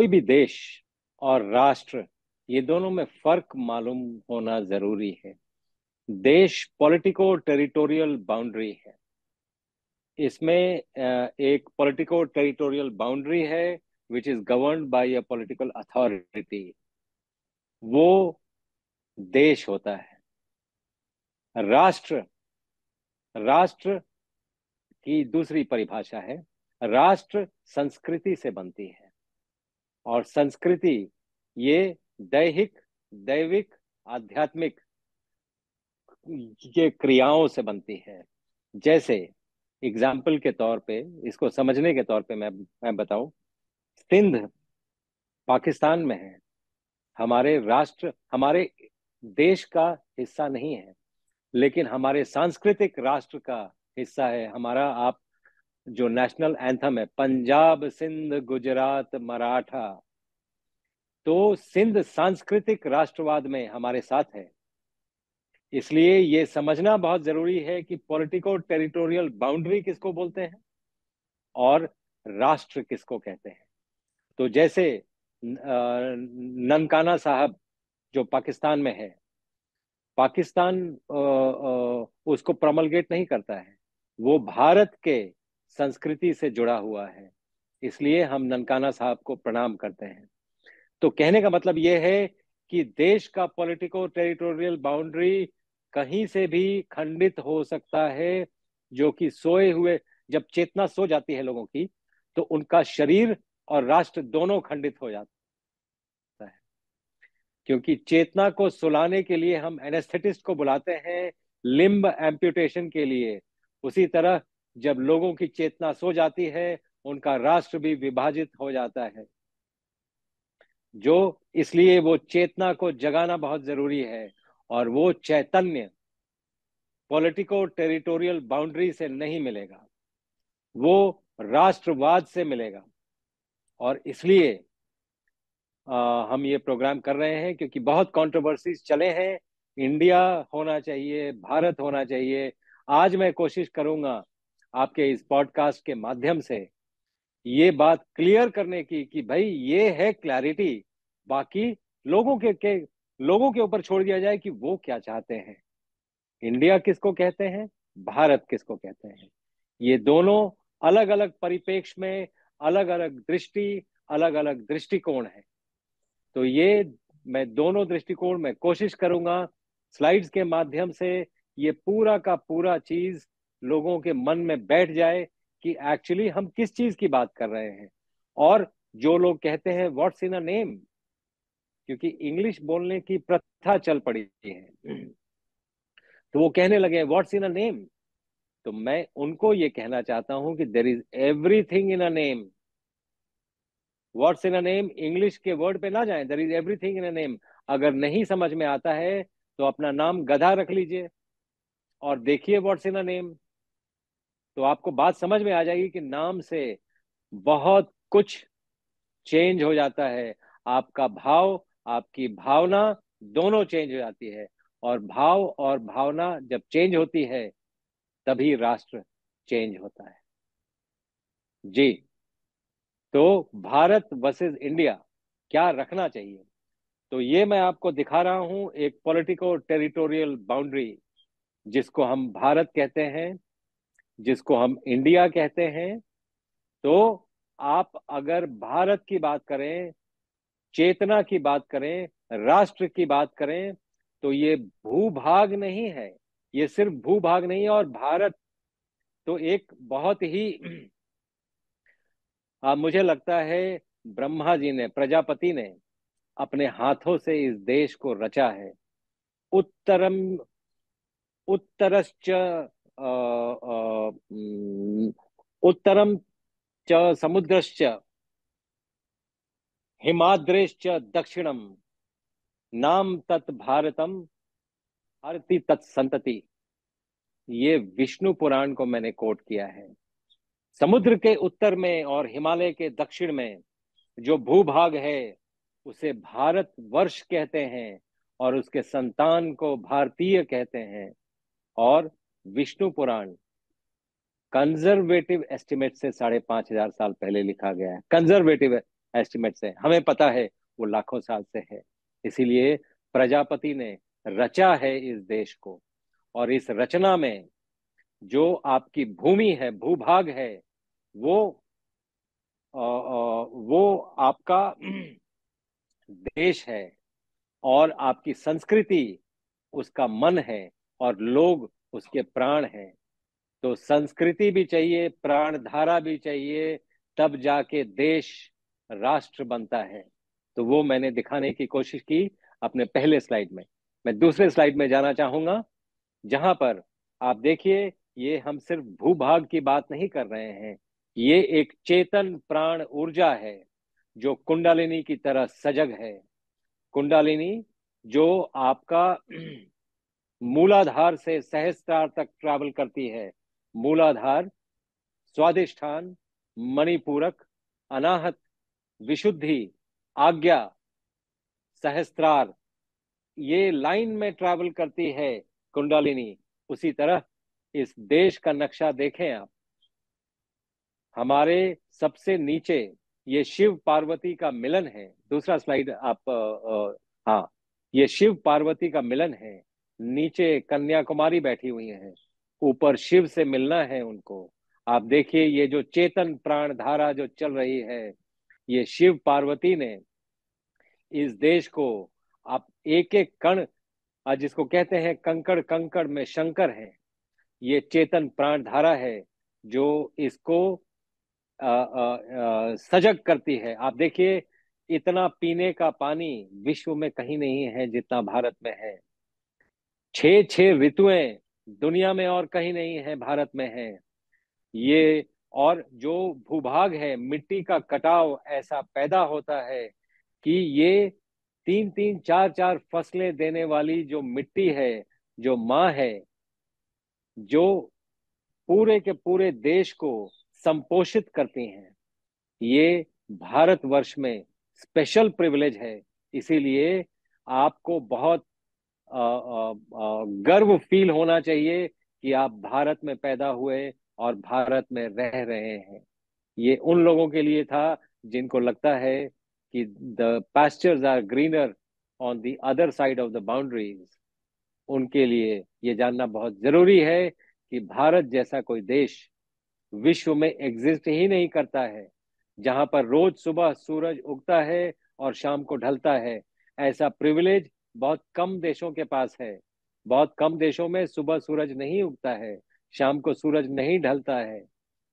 कोई भी देश और राष्ट्र, ये दोनों में फर्क मालूम होना जरूरी है। देश पॉलिटिको टेरिटोरियल बाउंड्री है। इसमें एक पॉलिटिको टेरिटोरियल बाउंड्री है which is governed bye a political authority. वो देश होता है। राष्ट्र, राष्ट्र की दूसरी परिभाषा है, राष्ट्र संस्कृति से बनती है। और संस्कृति ये दैहिक, दैविक, आध्यात्मिक ये क्रियाओं से बनती है। जैसे एग्जाम्पल के तौर पे, इसको समझने के तौर पे मैं बताऊं, सिंध पाकिस्तान में है। हमारे राष्ट्र, हमारे देश का हिस्सा नहीं है, लेकिन हमारे सांस्कृतिक राष्ट्र का हिस्सा है। हमारा आप जो नेशनल एंथम है, पंजाब सिंध गुजरात मराठा, तो सिंध सांस्कृतिक राष्ट्रवाद में हमारे साथ है। इसलिए ये समझना बहुत जरूरी है कि पॉलिटिको टेरिटोरियल बाउंड्री किसको बोलते हैं और राष्ट्र किसको कहते हैं। तो जैसे ननकाना साहब जो पाकिस्तान में है, पाकिस्तान उसको प्रमलगेट नहीं करता है, वो भारत के संस्कृति से जुड़ा हुआ है। इसलिए हम ननकाना साहब को प्रणाम करते हैं। तो कहने का मतलब यह है कि देश का पॉलिटिको टेरिटोरियल बाउंड्री कहीं से भी खंडित हो सकता है, जो कि सोए हुए, जब चेतना सो जाती है लोगों की, तो उनका शरीर और राष्ट्र दोनों खंडित हो जाता है। क्योंकि चेतना को सुलाने के लिए हम एनेस्थेटिस्ट को बुलाते हैं, लिम्ब एम्पुटेशन के लिए। उसी तरह जब लोगों की चेतना सो जाती है, उनका राष्ट्र भी विभाजित हो जाता है। जो इसलिए वो चेतना को जगाना बहुत जरूरी है। और वो चैतन्य पॉलिटिको टेरिटोरियल बाउंड्री से नहीं मिलेगा, वो राष्ट्रवाद से मिलेगा। और इसलिए हम ये प्रोग्राम कर रहे हैं, क्योंकि बहुत कंट्रोवर्सीज चले हैं। इंडिया होना चाहिए, भारत होना चाहिए। आज मैं कोशिश करूंगा आपके इस पॉडकास्ट के माध्यम से ये बात क्लियर करने की कि भाई ये है क्लैरिटी। बाकी लोगों के ऊपर छोड़ दिया जाए कि वो क्या चाहते हैं। इंडिया किसको कहते हैं, भारत किसको कहते हैं, ये दोनों अलग अलग परिप्रेक्ष्य में अलग अलग दृष्टि, अलग अलग दृष्टिकोण है। तो ये मैं दोनों दृष्टिकोण में कोशिश करूंगा स्लाइड्स के माध्यम से ये पूरा का पूरा चीज लोगों के मन में बैठ जाए कि एक्चुअली हम किस चीज की बात कर रहे हैं। और जो लोग कहते हैं व्हाट्स इन अ नेम, क्योंकि इंग्लिश बोलने की प्रथा चल पड़ी है, तो वो कहने लगे व्हाट्स इन अ नेम। तो मैं उनको ये कहना चाहता हूं कि there is everything in a name. What's in a name English के वर्ड पे ना जाएं, there is everything in a name. अगर नहीं समझ में आता है तो अपना नाम गधा रख लीजिए और देखिए व्हाट्स इन अ नेम, तो आपको बात समझ में आ जाएगी कि नाम से बहुत कुछ चेंज हो जाता है। आपका भाव, आपकी भावना दोनों चेंज हो जाती है। और भाव और भावना जब चेंज होती है, तभी राष्ट्र चेंज होता है। जी। तो भारत वर्सेस इंडिया क्या रखना चाहिए, तो ये मैं आपको दिखा रहा हूं एक पॉलिटिको टेरिटोरियल बाउंड्री, जिसको हम भारत कहते हैं, जिसको हम इंडिया कहते हैं। तो आप अगर भारत की बात करें, चेतना की बात करें, राष्ट्र की बात करें, तो ये भूभाग नहीं है। ये सिर्फ भूभाग नहीं है। और भारत तो एक बहुत ही मुझे लगता है ब्रह्मा जी ने, प्रजापति ने अपने हाथों से इस देश को रचा है। उत्तरम, उत्तरश्च उत्तरम च समुद्रश्च हिमाद्रेश्च दक्षिणम नाम तत् भारतम भारती तत्संतति। ये विष्णु पुराण को मैंने कोट किया है। समुद्र के उत्तर में और हिमालय के दक्षिण में जो भूभाग है, उसे भारत वर्ष कहते हैं और उसके संतान को भारतीय कहते हैं। और विष्णु पुराण कंजर्वेटिव एस्टिमेट से 5,500 साल पहले लिखा गया है। कंजर्वेटिव है, एस्टिमेट से, हमें पता है वो लाखों साल से है। इसीलिए प्रजापति ने रचा है इस देश को, और इस रचना में जो आपकी भूमि है, भूभाग है, वो वो आपका देश है, और आपकी संस्कृति उसका मन है, और लोग उसके प्राण हैं। तो संस्कृति भी चाहिए, प्राण धारा भी चाहिए, तब जाके देश राष्ट्र बनता है। तो वो मैंने दिखाने की कोशिश की अपने पहले स्लाइड में। मैं दूसरे स्लाइड में जाना चाहूंगा, जहां पर आप देखिए, ये हम सिर्फ भूभाग की बात नहीं कर रहे हैं, ये एक चेतन प्राण ऊर्जा है जो कुंडलिनी की तरह सजग है। कुंडलिनी जो आपका मूलाधार से सहस्त्रार तक ट्रैवल करती है। मूलाधार, स्वादिष्ठान, मणिपूरक, अनाहत, विशुद्धि, आज्ञा, सहस्त्रार, ये लाइन में ट्रैवल करती है कुंडलिनी। उसी तरह इस देश का नक्शा देखें आप, हमारे सबसे नीचे ये शिव पार्वती का मिलन है। दूसरा स्लाइड आप हाँ, ये शिव पार्वती का मिलन है। नीचे कन्याकुमारी बैठी हुई है, ऊपर शिव से मिलना है उनको। आप देखिए, ये जो चेतन प्राण धारा जो चल रही है, ये शिव पार्वती ने इस देश को, आप एक एक कण, जिसको कहते हैं कंकड़ कंकड़ में शंकर है, ये चेतन प्राण धारा है जो इसको सजग करती है। आप देखिए, इतना पीने का पानी विश्व में कहीं नहीं है जितना भारत में है। छह छह ऋतुएं दुनिया में और कहीं नहीं है, भारत में है ये। और जो भूभाग है, मिट्टी का कटाव ऐसा पैदा होता है कि ये तीन तीन चार चार फसलें देने वाली जो मिट्टी है, जो माँ है, जो पूरे के पूरे देश को संपोषित करती हैं, ये भारतवर्ष में स्पेशल प्रिविलेज है। इसीलिए आपको बहुत गर्व फील होना चाहिए कि आप भारत में पैदा हुए और भारत में रह रहे हैं। ये उन लोगों के लिए था जिनको लगता है कि the pastures are greener on the other side of the boundaries. उनके लिए ये जानना बहुत जरूरी है कि भारत जैसा कोई देश विश्व में एग्जिस्ट ही नहीं करता है, जहां पर रोज सुबह सूरज उगता है और शाम को ढलता है। ऐसा प्रिविलेज बहुत कम देशों के पास है। बहुत कम देशों में सुबह सूरज नहीं उगता है, शाम को सूरज नहीं ढलता है।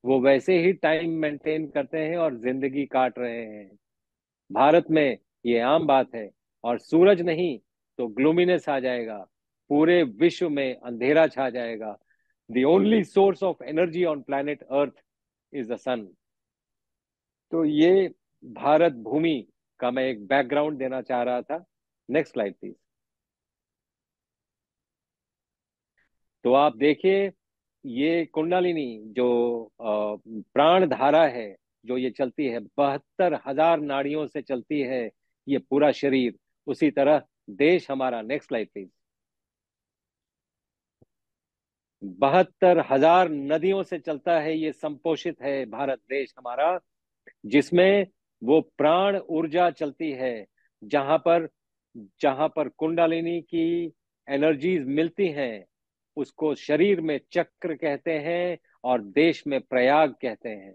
वो वैसे ही टाइम मेंटेन करते हैं और जिंदगी काट रहे हैं। भारत में ये आम बात है, और सूरज नहीं तो ग्लूमिनेस आ जाएगा, पूरे विश्व में अंधेरा छा जाएगा। The only source of energy on planet Earth is the sun। तो ये भारत भूमि का मैं एक बैकग्राउंड देना चाह रहा था। Next slide please. तो आप देखिए, ये कुंडलिनी जो प्राण धारा है, जो ये चलती है, 72,000 नाड़ियों से चलती है ये पूरा शरीर। उसी तरह देश हमारा, नेक्स्ट स्लाइड प्लीज, 72,000 नदियों से चलता है, ये संपोषित है भारत देश हमारा, जिसमें वो प्राण ऊर्जा चलती है। जहां पर जहां पर कुंडलिनी की एनर्जीज मिलती हैं, उसको शरीर में चक्र कहते हैं और देश में प्रयाग कहते हैं।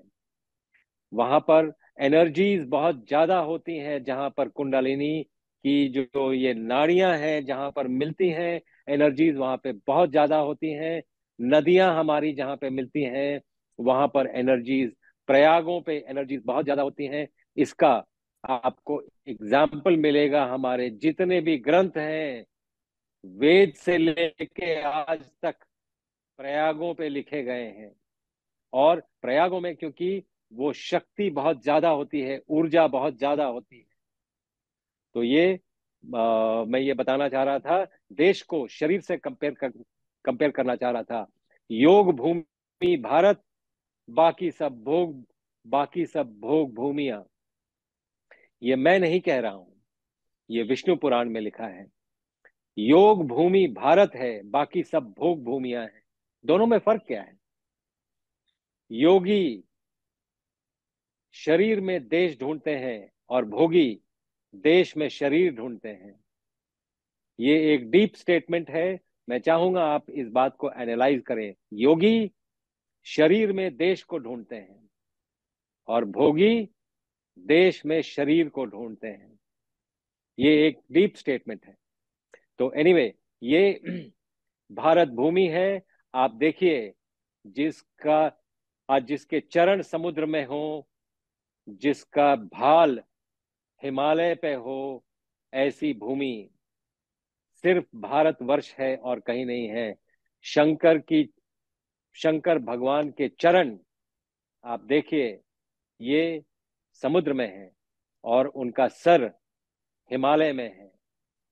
वहां पर एनर्जीज बहुत ज्यादा होती हैं, जहां पर कुंडलिनी की जो ये नाड़ियां हैं जहां पर मिलती हैं, एनर्जीज वहां पे बहुत ज्यादा होती हैं। नदियां हमारी जहां पे मिलती हैं, वहां पर एनर्जीज, प्रयागों पे एनर्जीज बहुत ज्यादा होती हैं। इसका आपको एग्जाम्पल मिलेगा, हमारे जितने भी ग्रंथ हैं, वेद से लेके आज तक प्रयागों पे लिखे गए हैं। और प्रयागों में क्योंकि वो शक्ति बहुत ज्यादा होती है, ऊर्जा बहुत ज्यादा होती है। तो ये मैं ये बताना चाह रहा था, देश को शरीर से कंपेयर करना चाह रहा था। योग भूमि भारत, बाकी सब भोग, बाकी सब भोग भूमिया। ये मैं नहीं कह रहा हूं, ये विष्णु पुराण में लिखा है। योग भूमि भारत है, बाकी सब भोग भूमिया है। दोनों में फर्क क्या है? योगी शरीर में देश ढूंढते हैं, और भोगी देश में शरीर ढूंढते हैं। ये एक डीप स्टेटमेंट है। मैं चाहूंगा आप इस बात को एनालाइज करें। योगी शरीर में देश को ढूंढते हैं और भोगी देश में शरीर को ढूंढते हैं। ये एक डीप स्टेटमेंट है। तो एनीवे, ये भारत भूमि है। आप देखिए, जिसका आज जिसके चरण समुद्र में हो, जिसका भाल हिमालय पे हो, ऐसी भूमि सिर्फ भारतवर्ष है और कहीं नहीं है। शंकर की शंकर भगवान के चरण आप देखिए, ये समुद्र में है और उनका सर हिमालय में है।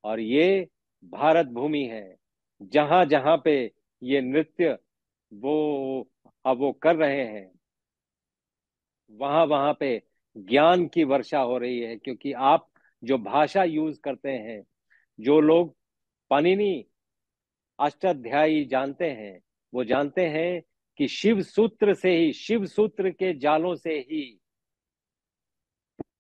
और ये भारत भूमि है। जहां जहां पे ये नृत्य वो अब वो कर रहे हैं, वहां वहां पे ज्ञान की वर्षा हो रही है। क्योंकि आप जो भाषा यूज करते हैं, जो लोग पाणिनि अष्टाध्यायी जानते हैं, वो जानते हैं कि शिव सूत्र से ही, शिव सूत्र के जालों से ही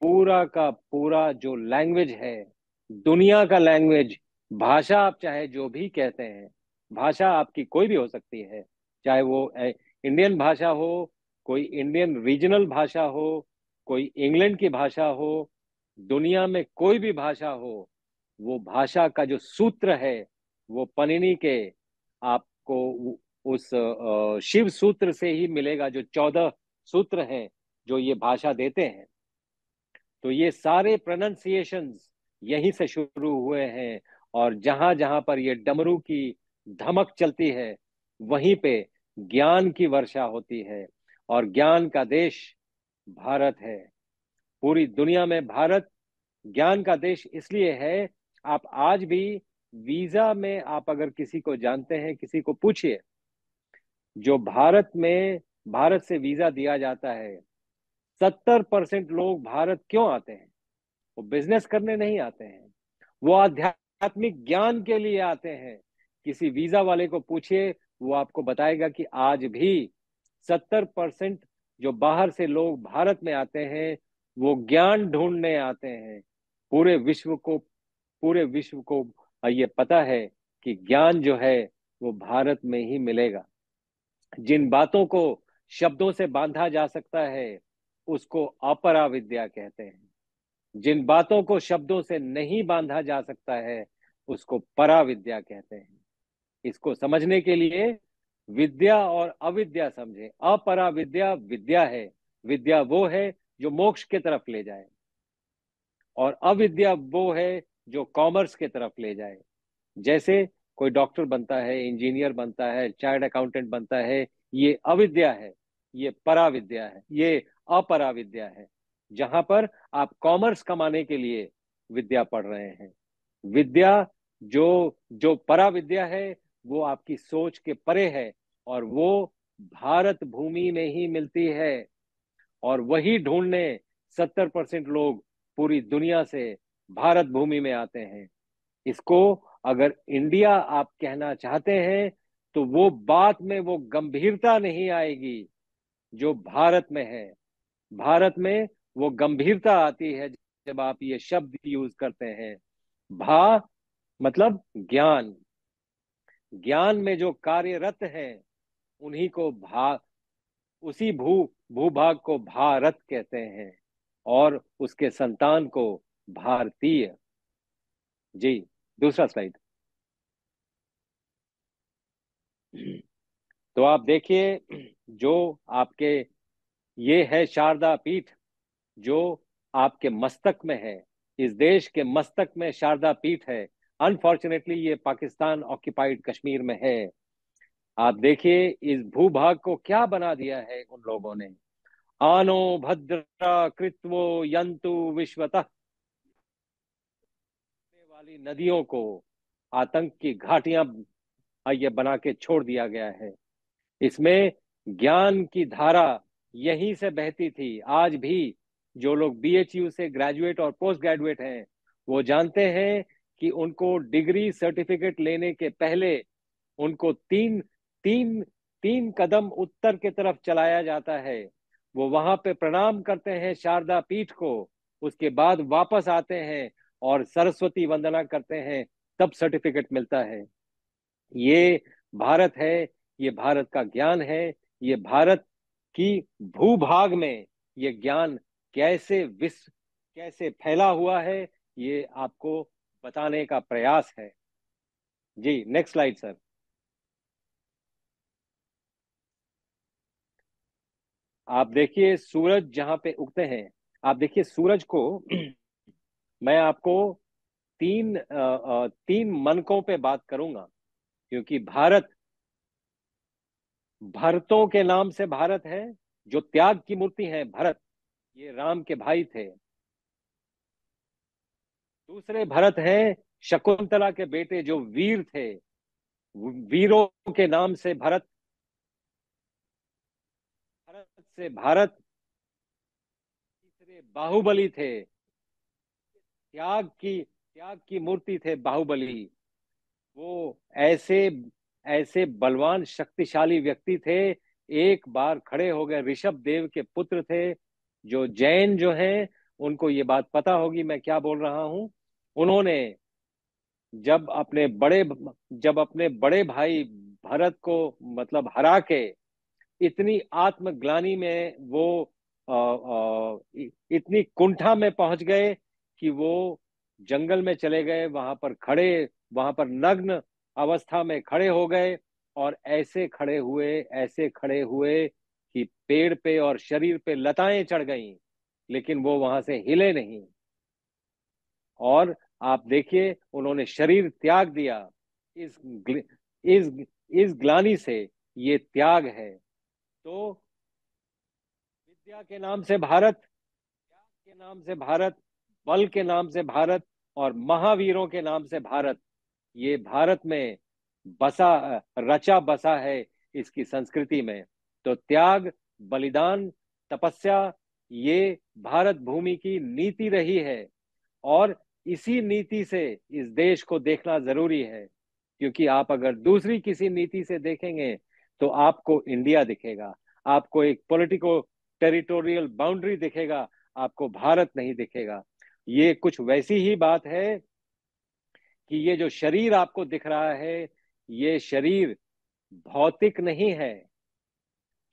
पूरा का पूरा जो लैंग्वेज है, दुनिया का लैंग्वेज, भाषा आप चाहे जो भी कहते हैं, भाषा आपकी कोई भी हो सकती है। चाहे वो इंडियन भाषा हो, कोई इंडियन रीजनल भाषा हो, कोई इंग्लैंड की भाषा हो, दुनिया में कोई भी भाषा हो, वो भाषा का जो सूत्र है वो पनिनी के आपको उस शिव सूत्र से ही मिलेगा, जो 14 सूत्र हैं जो ये भाषा देते हैं। तो ये सारे प्रोनाउंसिएशंस यहीं से शुरू हुए हैं। और जहां जहां पर ये डमरू की धमक चलती है, वहीं पे ज्ञान की वर्षा होती है। और ज्ञान का देश भारत है। पूरी दुनिया में भारत ज्ञान का देश इसलिए है। आप आज भी वीजा में, आप अगर किसी को जानते हैं, किसी को पूछिए, जो भारत में, भारत से वीजा दिया जाता है, 70% लोग भारत क्यों आते हैं? वो बिजनेस करने नहीं आते हैं, वो आध्यात्मिक ज्ञान के लिए आते हैं। किसी वीजा वाले को पूछिए, वो आपको बताएगा कि आज भी 70% जो बाहर से लोग भारत में आते हैं, वो ज्ञान ढूंढने आते हैं। पूरे विश्व को पूरे विश्व को ये पता है कि ज्ञान जो है वो भारत में ही मिलेगा। जिन बातों को शब्दों से बांधा जा सकता है, उसको अपरा विद्या कहते हैं। जिन बातों को शब्दों से नहीं बांधा जा सकता है, उसको परा विद्या कहते हैं। इसको समझने के लिए विद्या और अविद्या समझे। अपरा विद्या विद्या है, विद्या वो है जो मोक्ष के तरफ ले जाए, और अविद्या वो है जो कॉमर्स के तरफ ले जाए। जैसे कोई डॉक्टर बनता है, इंजीनियर बनता है, चार्टर्ड अकाउंटेंट बनता है, ये अविद्या है। ये पराविद्या है, ये अपराविद्या है। जहां पर आप कॉमर्स कमाने के लिए विद्या पढ़ रहे हैं। विद्या जो जो पराविद्या है, वो आपकी सोच के परे है, और वो भारत भूमि में ही मिलती है। और वही ढूंढने 70% लोग पूरी दुनिया से भारत भूमि में आते हैं। इसको अगर इंडिया आप कहना चाहते हैं, तो वो बात में वो गंभीरता नहीं आएगी जो भारत में है। भारत में वो गंभीरता आती है जब आप ये शब्द यूज करते हैं। भा मतलब ज्ञान। ज्ञान में जो कार्यरत हैं, उन्हीं को भा उसी भूभाग को भारत कहते हैं, और उसके संतान को भारतीय। जी, दूसरा स्लाइड। तो आप देखिए, जो आपके ये है शारदा पीठ, जो आपके मस्तक में है। इस देश के मस्तक में शारदा पीठ है। अनफॉर्चुनेटली ये पाकिस्तान ऑक्युपाइड कश्मीर में है। आप देखिए, इस भूभाग को क्या बना दिया है उन लोगों ने। आनो भद्रा कृत्वो यंतु विश्वतः वाली नदियों को आतंक की घाटियां ये बना के छोड़ दिया गया है। इसमें ज्ञान की धारा यहीं से बहती थी। आज भी जो लोग बीएचयू से ग्रेजुएट और पोस्ट ग्रेजुएट हैं, वो जानते हैं कि उनको डिग्री सर्टिफिकेट लेने के पहले उनको तीन तीन तीन कदम उत्तर की तरफ चलाया जाता है। वो वहां पे प्रणाम करते हैं शारदा पीठ को। उसके बाद वापस आते हैं और सरस्वती वंदना करते हैं, तब सर्टिफिकेट मिलता है। ये भारत है, ये भारत का ज्ञान है। ये भारत की भूभाग में ये ज्ञान कैसे फैला हुआ है, ये आपको बताने का प्रयास है। जी, नेक्स्ट स्लाइड सर। आप देखिए सूरज जहां पे उगते हैं, आप देखिए सूरज को मैं आपको तीन मनकों पे बात करूंगा, क्योंकि भारत भरतों के नाम से भारत है, जो त्याग की मूर्ति है भरत, ये राम के भाई थे। दूसरे भरत हैं शकुंतला के बेटे, जो वीर थे, वीरों के नाम से भरत। भरत से भारत। तीसरे बाहुबली थे, त्याग की मूर्ति थे बाहुबली। वो ऐसे ऐसे बलवान शक्तिशाली व्यक्ति थे, एक बार खड़े हो गए। ऋषभ देव के पुत्र थे। जो जैन जो हैं, उनको ये बात पता होगी मैं क्या बोल रहा हूं। उन्होंने जब अपने बड़े जब अपने बड़े भाई भरत को मतलब हरा के इतनी आत्मग्लानि में वो इतनी कुंठा में पहुंच गए कि वो जंगल में चले गए, वहां पर नग्न अवस्था में खड़े हो गए, और ऐसे खड़े हुए कि पेड़ पे और शरीर पे लताएं चढ़ गईं, लेकिन वो वहां से हिले नहीं। और आप देखिए उन्होंने शरीर त्याग दिया। इस इस इस ग्लानि से ये त्याग है। तो विद्या के नाम से भारत, त्याग के नाम से भारत, बल के नाम से भारत, और महावीरों के नाम से भारत, ये भारत में बसा रचा बसा है, इसकी संस्कृति में। तो त्याग, बलिदान, तपस्या, ये भारत भूमि की नीति रही है। और इसी नीति से इस देश को देखना जरूरी है, क्योंकि आप अगर दूसरी किसी नीति से देखेंगे तो आपको इंडिया दिखेगा, आपको एक पॉलिटिको टेरिटोरियल बाउंड्री दिखेगा, आपको भारत नहीं दिखेगा। ये कुछ वैसी ही बात है कि ये जो शरीर आपको दिख रहा है, ये शरीर भौतिक नहीं है,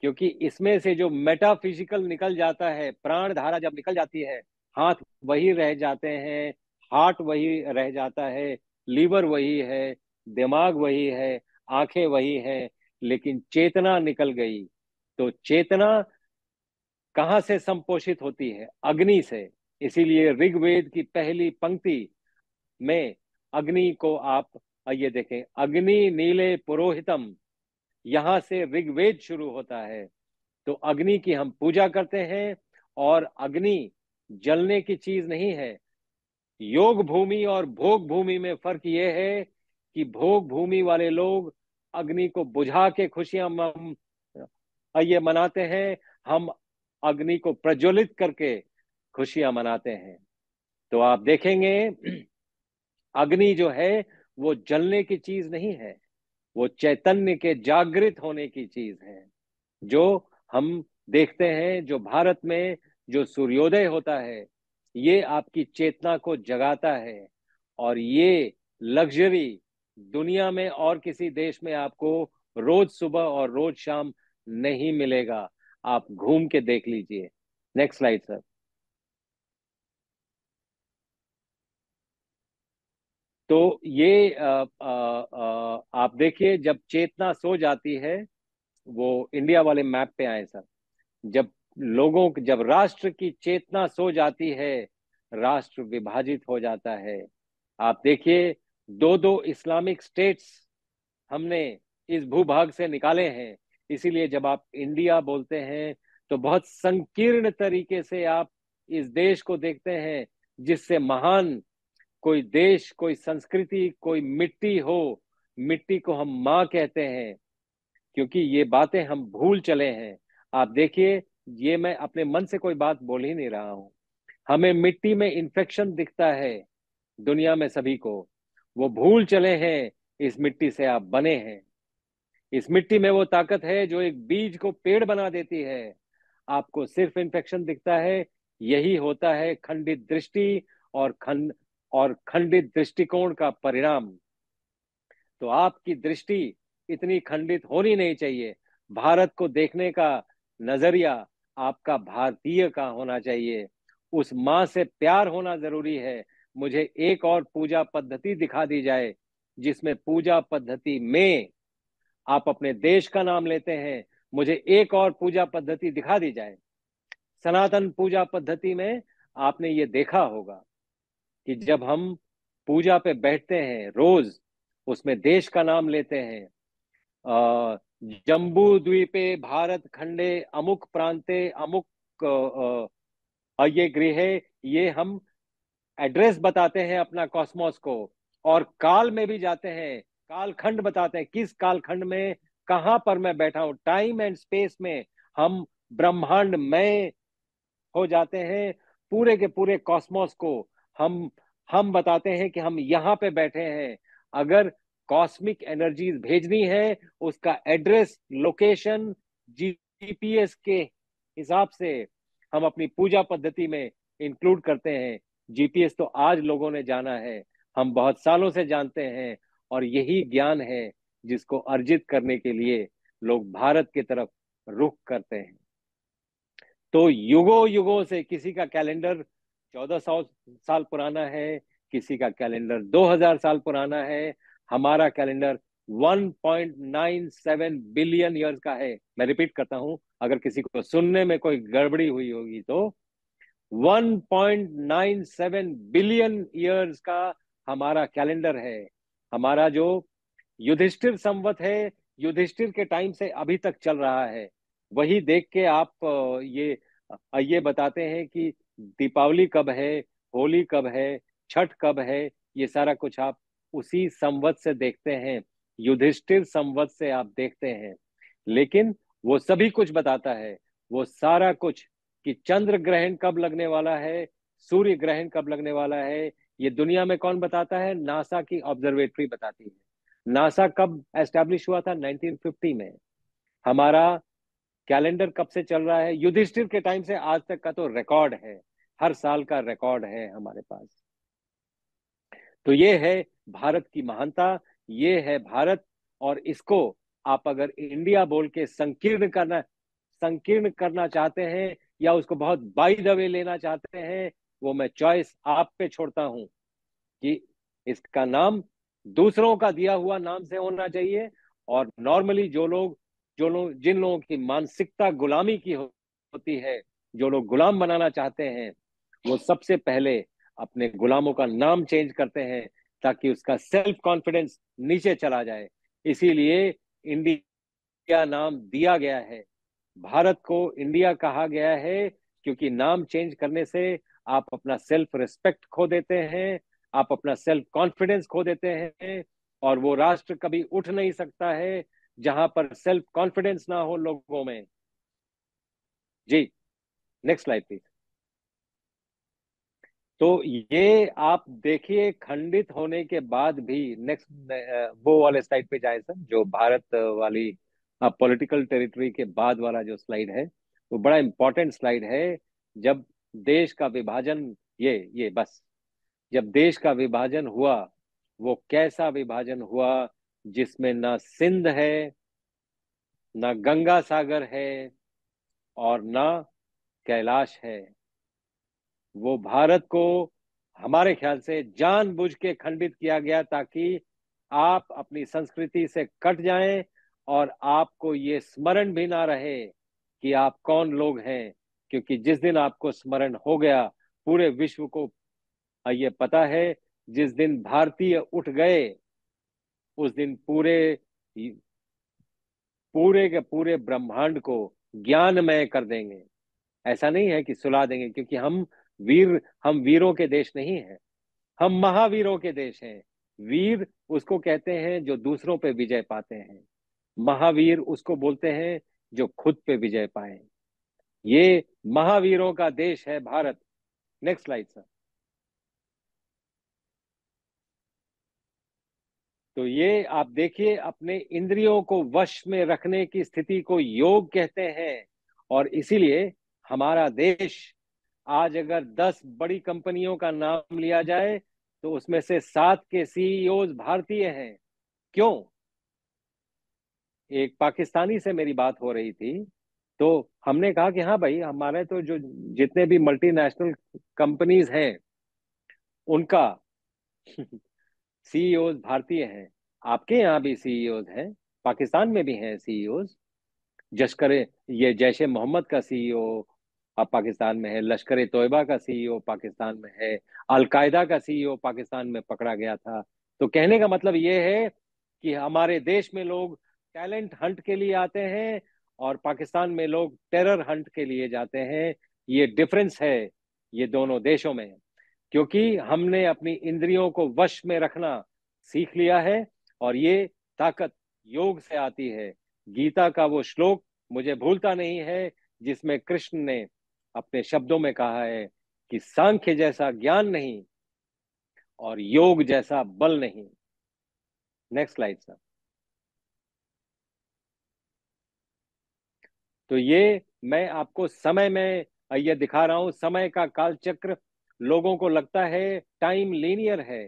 क्योंकि इसमें से जो मेटाफिजिकल निकल जाता है, प्राण धारा जब निकल जाती है, हाथ वही रह जाते हैं, हार्ट वही रह जाता है, लीवर वही है, दिमाग वही है, आंखें वही है, लेकिन चेतना निकल गई। तो चेतना कहाँ से संपोषित होती है? अग्नि से। इसीलिए ऋग्वेद की पहली पंक्ति में अग्नि को आप ये देखें, अग्नि नीले पुरोहितम, यहां से ऋग्वेद शुरू होता है। तो अग्नि की हम पूजा करते हैं, और अग्नि जलने की चीज नहीं है। योग भूमि और भोग भूमि में फर्क यह है कि भोग भूमि वाले लोग अग्नि को बुझा के खुशियां ये मनाते हैं, हम अग्नि को प्रज्वलित करके खुशियां मनाते हैं। तो आप देखेंगे अग्नि जो है वो जलने की चीज नहीं है, वो चैतन्य के जागृत होने की चीज है। जो हम देखते हैं, जो भारत में जो सूर्योदय होता है, ये आपकी चेतना को जगाता है। और ये लग्जरी दुनिया में और किसी देश में आपको रोज सुबह और रोज शाम नहीं मिलेगा। आप घूम के देख लीजिए। Next slide sir. तो ये आप देखिए, जब चेतना सो जाती है, वो इंडिया वाले मैप पे आए सर। जब राष्ट्र की चेतना सो जाती है, राष्ट्र विभाजित हो जाता है। आप देखिए, दो दो इस्लामिक स्टेट्स हमने इस भूभाग से निकाले हैं। इसीलिए जब आप इंडिया बोलते हैं, तो बहुत संकीर्ण तरीके से आप इस देश को देखते हैं, जिससे महान कोई देश, कोई संस्कृति, कोई मिट्टी हो। मिट्टी को हम माँ कहते हैं, क्योंकि ये बातें हम भूल चले हैं। आप देखिए, ये मैं अपने मन से कोई बात बोल ही नहीं रहा हूं। हमें मिट्टी में इन्फेक्शन दिखता है, दुनिया में सभी को। वो भूल चले हैं इस मिट्टी से आप बने हैं। इस मिट्टी में वो ताकत है जो एक बीज को पेड़ बना देती है। आपको सिर्फ इन्फेक्शन दिखता है, यही होता है खंडित दृष्टि और खंडित दृष्टिकोण का परिणाम। तो आपकी दृष्टि इतनी खंडित होनी नहीं चाहिए। भारत को देखने का नजरिया आपका भारतीय का होना चाहिए। उस माँ से प्यार होना जरूरी है। मुझे एक और पूजा पद्धति दिखा दी जाए जिसमें पूजा पद्धति में आप अपने देश का नाम लेते हैं। मुझे एक और पूजा पद्धति दिखा दी जाए। सनातन पूजा पद्धति में आपने ये देखा होगा कि जब हम पूजा पे बैठते हैं रोज, उसमें देश का नाम लेते हैं। अ, जम्बू द्वीपे भारत खंडे अमुक प्रांते अमुक ये गृह, ये हम एड्रेस बताते हैं अपना कॉस्मोस को। और काल में भी जाते हैं, कालखंड बताते हैं किस कालखंड में कहां पर मैं बैठा हूं। टाइम एंड स्पेस में हम ब्रह्मांड में हो जाते हैं। पूरे के पूरे कॉस्मोस को हम हम बताते हैं कि हम यहाँ पे बैठे हैं। अगर कॉस्मिक एनर्जीज भेजनी है, उसका एड्रेस लोकेशन जीपीएस के हिसाब से हम अपनी पूजा पद्धति में इंक्लूड करते हैं। जीपीएस तो आज लोगों ने जाना है, हम बहुत सालों से जानते हैं। और यही ज्ञान है जिसको अर्जित करने के लिए लोग भारत की तरफ रुख करते हैं। तो युगों युगों से किसी का कैलेंडर 1400 साल पुराना है, किसी का कैलेंडर 2000 साल पुराना है। हमारा कैलेंडर 1.97 बिलियन ईयर्स का है। मैं रिपीट करता हूं, अगर किसी को सुनने में कोई गड़बड़ी हुई होगी तो 1.97 बिलियन ईयर्स का हमारा कैलेंडर है। हमारा जो युधिष्ठिर संवत है, युधिष्ठिर के टाइम से अभी तक चल रहा है। वही देख के आप ये बताते हैं कि दीपावली कब है, होली कब है, छठ कब है। ये सारा कुछ आप उसी संवत से देखते हैं, युधिष्ठिर संवत से आप देखते हैं। लेकिन वो सभी कुछ बताता है, वो सारा कुछ, कि चंद्र ग्रहण कब लगने वाला है, सूर्य ग्रहण कब लगने वाला है, ये दुनिया में कौन बताता है? नासा की ऑब्जर्वेटरी बताती है। नासा कब एस्टेब्लिश हुआ था? 1950 में। हमारा कैलेंडर कब से चल रहा है? युधिष्ठिर के टाइम से आज तक का तो रिकॉर्ड है, हर साल का रिकॉर्ड है हमारे पास। तो ये है भारत की महानता, ये है भारत। और इसको आप अगर इंडिया बोल के संकीर्ण करना चाहते हैं, या उसको बहुत बाई द वे लेना चाहते हैं, वो मैं चॉइस आप पे छोड़ता हूं कि इसका नाम दूसरों का दिया हुआ नाम से होना चाहिए। और नॉर्मली जिन लोगों की मानसिकता गुलामी की होती है, जो लोग गुलाम बनाना चाहते हैं, वो सबसे पहले अपने गुलामों का नाम चेंज करते हैं ताकि उसका सेल्फ कॉन्फिडेंस नीचे चला जाए। इसीलिए इंडिया नाम दिया गया है, भारत को इंडिया कहा गया है, क्योंकि नाम चेंज करने से आप अपना सेल्फ रिस्पेक्ट खो देते हैं, आप अपना सेल्फ कॉन्फिडेंस खो देते हैं। और वो राष्ट्र कभी उठ नहीं सकता है जहां पर सेल्फ कॉन्फिडेंस ना हो लोगों में। जी, नेक्स्ट स्लाइड प्लीज। तो ये आप देखिए, खंडित होने के बाद भी, नेक्स्ट वो वाले स्लाइड पे जाए सर, जो भारत वाली पॉलिटिकल टेरिटरी के बाद वाला जो स्लाइड है, वो बड़ा इंपॉर्टेंट स्लाइड है। जब देश का विभाजन, ये बस, जब देश का विभाजन हुआ, वो कैसा विभाजन हुआ जिसमें ना सिंध है, ना गंगा सागर है, और ना कैलाश है। वो भारत को हमारे ख्याल से जानबूझ के खंडित किया गया ताकि आप अपनी संस्कृति से कट जाएं, और आपको ये स्मरण भी ना रहे कि आप कौन लोग हैं। क्योंकि जिस दिन आपको स्मरण हो गया, पूरे विश्व को ये पता है, जिस दिन भारतीय उठ गए, उस दिन पूरे पूरे के पूरे ब्रह्मांड को ज्ञानमय कर देंगे। ऐसा नहीं है कि सुला देंगे, क्योंकि हम वीरों के देश नहीं हैं, हम महावीरों के देश हैं। वीर उसको कहते हैं जो दूसरों पे विजय पाते हैं, महावीर उसको बोलते हैं जो खुद पे विजय पाए। ये महावीरों का देश है भारत। Next slide sir. तो ये आप देखिए, अपने इंद्रियों को वश में रखने की स्थिति को योग कहते हैं। और इसीलिए हमारा देश आज अगर 10 बड़ी कंपनियों का नाम लिया जाए तो उसमें से 7 के सीईओ भारतीय हैं। क्यों? एक पाकिस्तानी से मेरी बात हो रही थी, तो हमने कहा कि हाँ भाई, हमारे तो जो जितने भी मल्टीनेशनल कंपनीज हैं उनका सीईओ भारतीय हैं। आपके यहाँ भी सीईओ हैं, पाकिस्तान में भी हैं सीईओ। जश्कर ये जैश ए मोहम्मद का सीईओ अब पाकिस्तान में है, लश्कर ए तोयबा का सीईओ पाकिस्तान में है, अलकायदा का सीईओ पाकिस्तान में पकड़ा गया था। तो कहने का मतलब ये है कि हमारे देश में लोग टैलेंट हंट के लिए आते हैं और पाकिस्तान में लोग टेरर हंट के लिए जाते हैं। ये डिफरेंस है ये दोनों देशों में, क्योंकि हमने अपनी इंद्रियों को वश में रखना सीख लिया है और ये ताकत योग से आती है। गीता का वो श्लोक मुझे भूलता नहीं है जिसमें कृष्ण ने अपने शब्दों में कहा है कि सांख्य जैसा ज्ञान नहीं और योग जैसा बल नहीं। Next slide sir. तो ये मैं आपको समय में ये दिखा रहा हूं, समय का कालचक्र। लोगों को लगता है टाइम लीनियर है।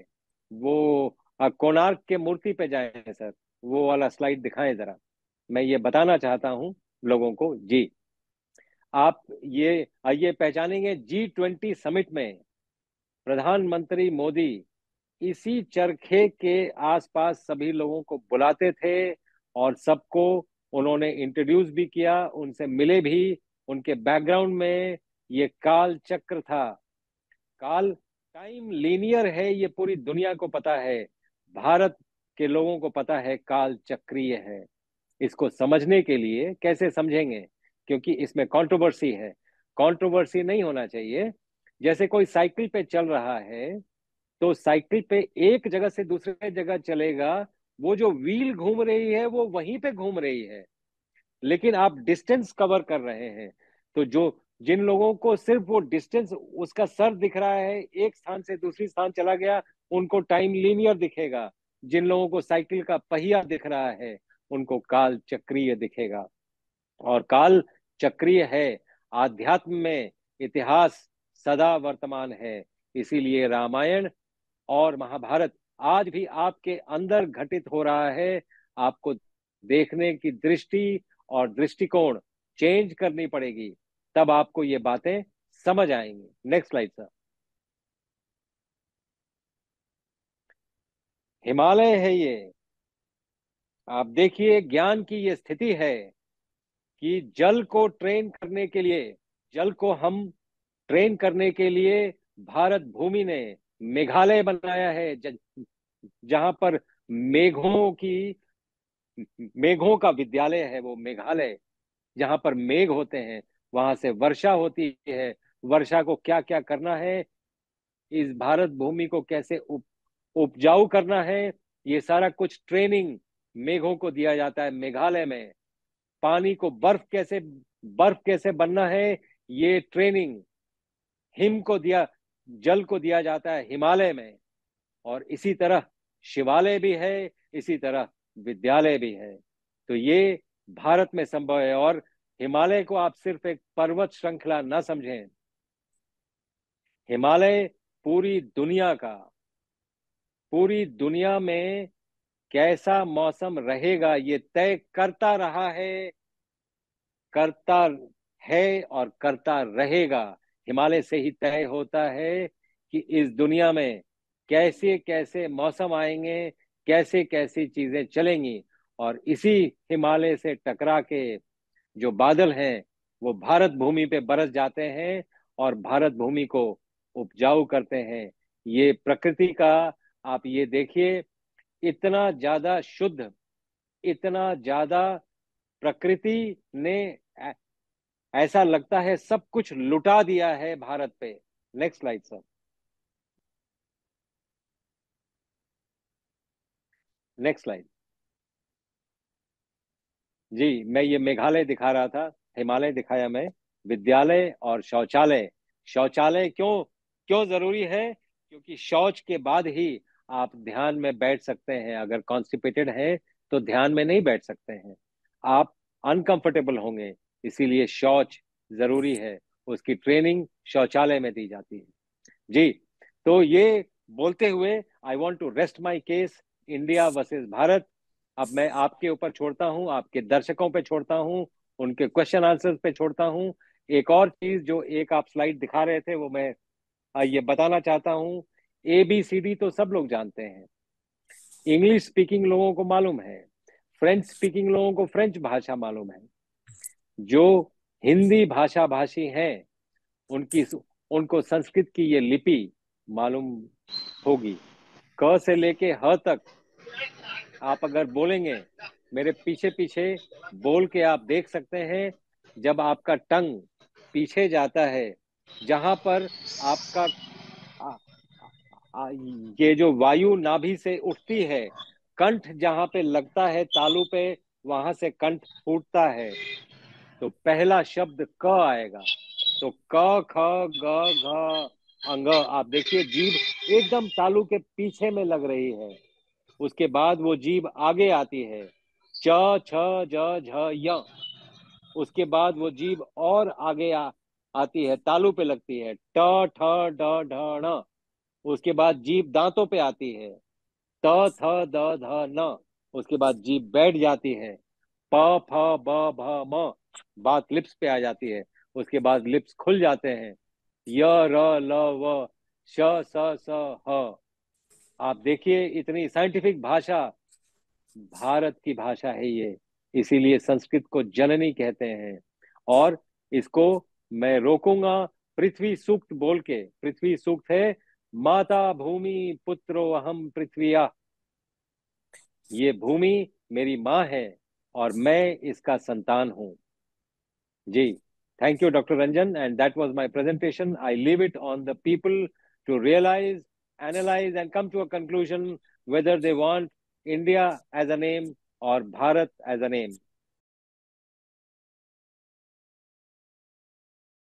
वो कोणार्क के मूर्ति पे जाएं सर, वो वाला स्लाइड दिखाएं जरा। मैं ये बताना चाहता हूं लोगों को जी। आप ये पहचानेंगे G20 समिट में प्रधानमंत्री मोदी इसी चरखे के आसपास सभी लोगों को बुलाते थे और सबको उन्होंने इंट्रोड्यूस भी किया, उनसे मिले भी। उनके बैकग्राउंड में ये काल चक्र था। काल टाइम लीनियर है, ये पूरी दुनिया को पता है। भारत के लोगों को पता है काल चक्रीय है। इसको समझने के लिए कैसे समझेंगे, क्योंकि इसमें कंट्रोवर्सी है। कंट्रोवर्सी नहीं होना चाहिए। जैसे कोई साइकिल पे चल रहा है तो साइकिल पे एक जगह से दूसरे जगह चलेगा, वो जो व्हील घूम रही है वो वहीं पे घूम रही है, लेकिन आप डिस्टेंस कवर कर रहे हैं। तो जो जिन लोगों को सिर्फ वो डिस्टेंस, उसका सर दिख रहा है, एक स्थान से दूसरी स्थान चला गया, उनको टाइम लीनियर दिखेगा। जिन लोगों को साइकिल का पहिया दिख रहा है उनको काल चक्रीय दिखेगा। और काल चक्रीय है। आध्यात्म में इतिहास सदा वर्तमान है। इसीलिए रामायण और महाभारत आज भी आपके अंदर घटित हो रहा है। आपको देखने की दृष्टि और दृष्टिकोण चेंज करनी पड़ेगी, तब आपको ये बातें समझ आएंगी। Next slide sir. हिमालय है ये। आप देखिए, ज्ञान की ये स्थिति है कि जल को ट्रेन करने के लिए, जल को हम ट्रेन करने के लिए भारत भूमि ने मेघालय बनाया है, जहां पर मेघों की मेघों का विद्यालय है वो मेघालय। जहां पर मेघ होते हैं वहां से वर्षा होती है। वर्षा को क्या क्या करना है, इस भारत भूमि को कैसे उपजाऊ करना है, ये सारा कुछ ट्रेनिंग मेघों को दिया जाता है मेघालय में। पानी को बर्फ कैसे बनना है, ये ट्रेनिंग हिम को दिया जल को दिया जाता है हिमालय में। और इसी तरह शिवालय भी है, इसी तरह विद्यालय भी है। तो ये भारत में संभव है। और हिमालय को आप सिर्फ एक पर्वत श्रृंखला ना समझें। हिमालय पूरी दुनिया का, पूरी दुनिया में कैसा मौसम रहेगा ये तय करता रहा है, करता है और करता रहेगा। हिमालय से ही तय होता है कि इस दुनिया में कैसे कैसे मौसम आएंगे, कैसे कैसी चीजें चलेंगी। और इसी हिमालय से टकरा के जो बादल हैं वो भारत भूमि पे बरस जाते हैं और भारत भूमि को उपजाऊ करते हैं। ये प्रकृति का, आप ये देखिए, इतना ज्यादा शुद्ध, इतना ज्यादा प्रकृति ने ऐसा लगता है सब कुछ लुटा दिया है भारत पे। Next slide sir. Next slide. जी, मैं ये मेघालय दिखा रहा था, हिमालय दिखाया मैं। विद्यालय और शौचालय। शौचालय क्यों क्यों जरूरी है? क्योंकि शौच के बाद ही आप ध्यान में बैठ सकते हैं। अगर कॉन्स्टिपेटेड हैं तो ध्यान में नहीं बैठ सकते हैं, आप अनकंफर्टेबल होंगे। इसीलिए शौच जरूरी है। उसकी ट्रेनिंग शौचालय में दी जाती है। जी, तो ये बोलते हुए I want to rest my case, India versus Bharat. अब मैं आपके ऊपर छोड़ता हूं, आपके दर्शकों पे छोड़ता हूं, उनके क्वेश्चन आंसर्स पे छोड़ता हूं। एक और चीज जो एक आप स्लाइड दिखा रहे थे वो मैं ये बताना चाहता हूं। ABCD तो सब लोग जानते हैं, इंग्लिश स्पीकिंग लोगों को मालूम है, फ्रेंच स्पीकिंग लोगों को फ्रेंच भाषा मालूम है, जो हिंदी भाषा भाषी हैं उनकी उनको संस्कृत की ये लिपि मालूम होगी। क से लेके ह तक आप अगर बोलेंगे, मेरे पीछे पीछे बोल के आप देख सकते हैं, जब आपका टंग पीछे जाता है, जहां पर आपका आ, ये जो वायु नाभि से उठती है, कंठ जहां पे लगता है तालू पे, वहां से कंठ फूटता है, तो पहला शब्द क आएगा। तो क ख ग घ अंग, आप देखिए जीभ एकदम तालू के पीछे में लग रही है। उसके बाद वो जीभ आगे आती है, च छ ज झ य। उसके बाद वो जीभ और आगे आती है, तालू पे लगती है, ट ठ ड ढ ण। उसके बाद जीभ दांतों पे आती है, त थ द ध न। उसके बाद जीभ बैठ जाती है, प फ ब भ म। बात लिप्स पे आ जाती है, उसके बाद लिप्स खुल जाते हैं, य र ल व श स स ह। आप देखिए इतनी साइंटिफिक भाषा, भारत की भाषा है ये, इसीलिए संस्कृत को जननी कहते हैं। और इसको मैं रोकूंगा पृथ्वी सूक्त बोल के। पृथ्वी सूक्त है, माता भूमि पुत्रो अहम पृथ्विया। ये भूमि मेरी माँ है और मैं इसका संतान हूं। जी, thank you doctor Ranjan, and that was my presentation. I leave it on the people to realise, analyse and come to a conclusion whether they want India as a name or Bharat as a name.